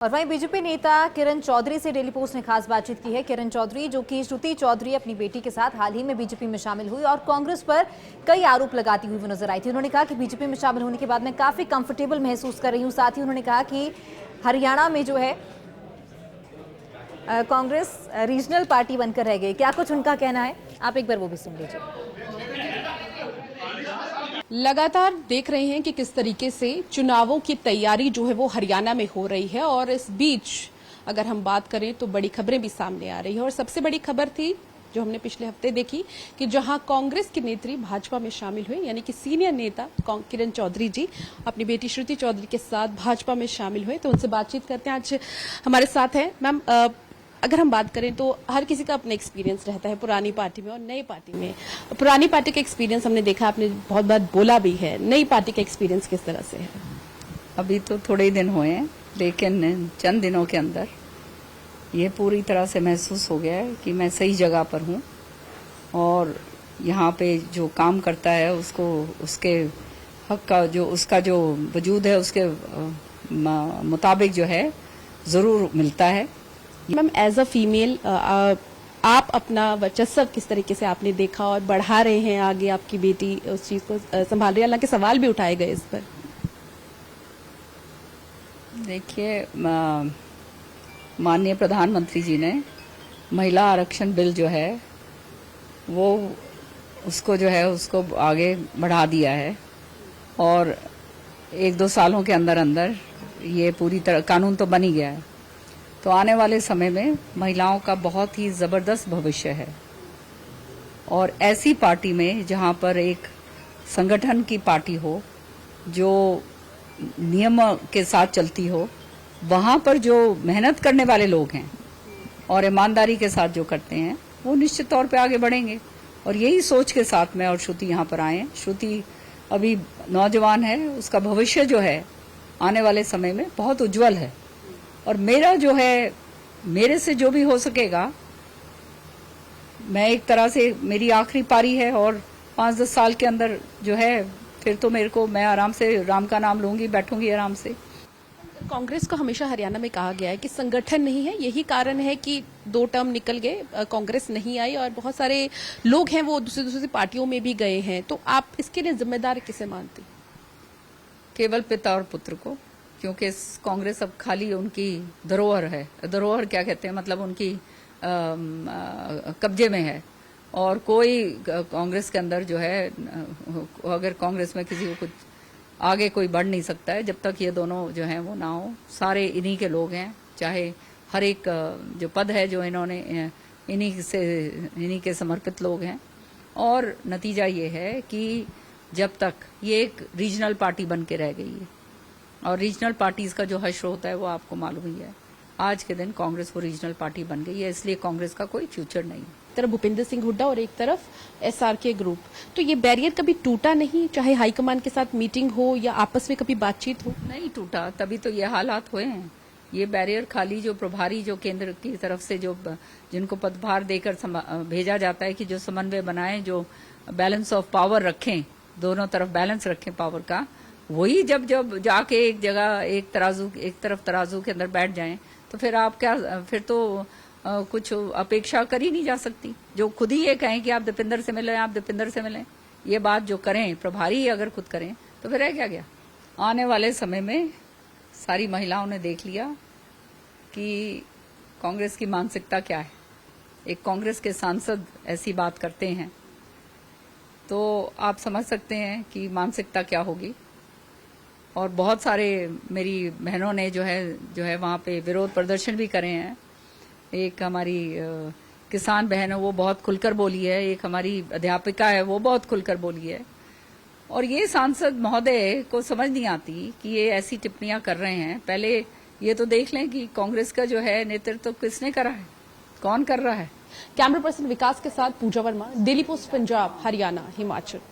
और वहीं बीजेपी नेता किरण चौधरी से डेली पोस्ट ने खास बातचीत की है। किरण चौधरी जो कि श्रुति चौधरी अपनी बेटी के साथ हाल ही में बीजेपी में शामिल हुई और कांग्रेस पर कई आरोप लगाती हुई वो नजर आई थी। उन्होंने कहा कि बीजेपी में शामिल होने के बाद मैं काफी कंफर्टेबल महसूस कर रही हूं। साथ ही उन्होंने कहा कि हरियाणा में जो है कांग्रेस रीजनल पार्टी बनकर रह गई। क्या कुछ उनका कहना है, आप एक बार वो भी सुन लीजिए। लगातार देख रहे हैं कि किस तरीके से चुनावों की तैयारी जो है वो हरियाणा में हो रही है और इस बीच अगर हम बात करें तो बड़ी खबरें भी सामने आ रही है। और सबसे बड़ी खबर थी जो हमने पिछले हफ्ते देखी कि जहां कांग्रेस की नेत्री भाजपा में शामिल हुए, यानी कि सीनियर नेता किरण चौधरी जी अपनी बेटी श्रुति चौधरी के साथ भाजपा में शामिल हुए। तो उनसे बातचीत करते हैं। आज हमारे साथ हैं मैम। अगर हम बात करें तो हर किसी का अपना एक्सपीरियंस रहता है पुरानी पार्टी में और नई पार्टी में। पुरानी पार्टी का एक्सपीरियंस हमने देखा, आपने बहुत बार बोला भी है। नई पार्टी का एक्सपीरियंस किस तरह से है? अभी तो थोड़े ही दिन हुए हैं, लेकिन चंद दिनों के अंदर ये पूरी तरह से महसूस हो गया है कि मैं सही जगह पर हूँ और यहाँ पे जो काम करता है उसको उसके हक का उसका जो वजूद है उसके मुताबिक जो है जरूर मिलता है। मैम, एज अ फीमेल आप अपना वर्चस्व किस तरीके से आपने देखा और बढ़ा रहे हैं आगे? आपकी बेटी उस चीज को संभाल रही है, हालांकि सवाल भी उठाए गए इस पर। देखिए, माननीय प्रधानमंत्री जी ने महिला आरक्षण बिल जो है वो उसको आगे बढ़ा दिया है और 1-2 सालों के अंदर अंदर ये पूरी तरह कानून तो बन ही गया है। तो आने वाले समय में महिलाओं का बहुत ही जबरदस्त भविष्य है और ऐसी पार्टी में जहां पर एक संगठन की पार्टी हो जो नियम के साथ चलती हो, वहां पर जो मेहनत करने वाले लोग हैं और ईमानदारी के साथ जो करते हैं वो निश्चित तौर पे आगे बढ़ेंगे। और यही सोच के साथ मैं और श्रुति यहाँ पर आए। श्रुति अभी नौजवान है, उसका भविष्य जो है आने वाले समय में बहुत उज्जवल है और मेरा जो है, मेरे से जो भी हो सकेगा, मैं एक तरह से मेरी आखिरी पारी है और 5-10 साल के अंदर जो है फिर तो मैं आराम से राम का नाम लूंगी, बैठूंगी आराम से। कांग्रेस को हमेशा हरियाणा में कहा गया है कि संगठन नहीं है, यही कारण है कि 2 टर्म निकल गए, कांग्रेस नहीं आई और बहुत सारे लोग हैं वो दूसरी पार्टियों में भी गए हैं। तो आप इसके लिए जिम्मेदार किसे मानती? केवल पिता और पुत्र को, क्योंकि कांग्रेस अब खाली उनकी धरोहर है। धरोहर क्या कहते हैं, मतलब उनकी कब्जे में है और कोई कांग्रेस के अंदर जो है, अगर कांग्रेस में किसी को कुछ आगे कोई बढ़ नहीं सकता है जब तक ये दोनों जो हैं वो ना हो। सारे इन्हीं के लोग हैं, चाहे हर एक जो पद है जो इन्होंने इन्हीं के समर्पित लोग हैं। और नतीजा ये है कि जब तक ये एक रीजनल पार्टी बन के रह गई है और रीजनल पार्टीज का जो हश्र होता है वो आपको मालूम ही है। आज के दिन कांग्रेस वो रीजनल पार्टी बन गई है, इसलिए कांग्रेस का कोई फ्यूचर नहीं है। एक तरफ भूपेंद्र सिंह हुड्डा और एक तरफ एसआरके ग्रुप, तो ये बैरियर कभी टूटा नहीं? चाहे हाईकमान के साथ मीटिंग हो या आपस में कभी बातचीत हो? नहीं टूटा, तभी तो ये हालात हुए हैं। ये बैरियर खाली जो प्रभारी जो केंद्र की तरफ से जिनको पदभार देकर भेजा जाता है कि जो समन्वय बनाए, जो बैलेंस ऑफ पावर रखें, दोनों तरफ बैलेंस रखें पावर का, वही जब जाके एक जगह एक तरफ तराजू के अंदर बैठ जाएं तो फिर आप क्या, फिर तो कुछ अपेक्षा कर ही नहीं जा सकती। जो खुद ही ये कहें कि आप दीपेंद्र से मिलें, आप दीपेंद्र से मिलें, ये बात जो करें प्रभारी अगर खुद करें तो फिर रह क्या गया। आने वाले समय में सारी महिलाओं ने देख लिया कि कांग्रेस की मानसिकता क्या है। एक कांग्रेस के सांसद ऐसी बात करते हैं तो आप समझ सकते हैं कि मानसिकता क्या होगी। और बहुत सारे मेरी बहनों ने जो है वहाँ पे विरोध प्रदर्शन भी करे हैं। एक हमारी किसान बहन है वो बहुत खुलकर बोली है, एक हमारी अध्यापिका है वो बहुत खुलकर बोली है। और ये सांसद महोदय को समझ नहीं आती कि ये ऐसी टिप्पणियां कर रहे हैं। पहले ये तो देख लें कि कांग्रेस का जो है नेतृत्व किसने करा है, कौन कर रहा है। कैमरा पर्सन विकास के साथ पूजा वर्मा, डेली पोस्ट पंजाब, हरियाणा, हिमाचल।